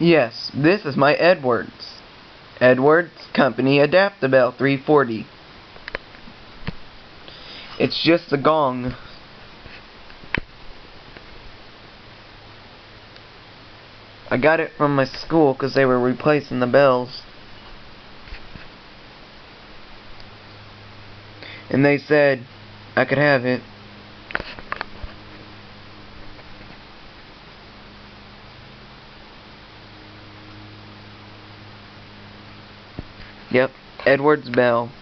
Yes, this is my Edwards. Edwards Company Adaptabel 340. It's just a gong. I got it from my school because they were replacing the bells. And they said I could have it. Yep, Edwards Bell.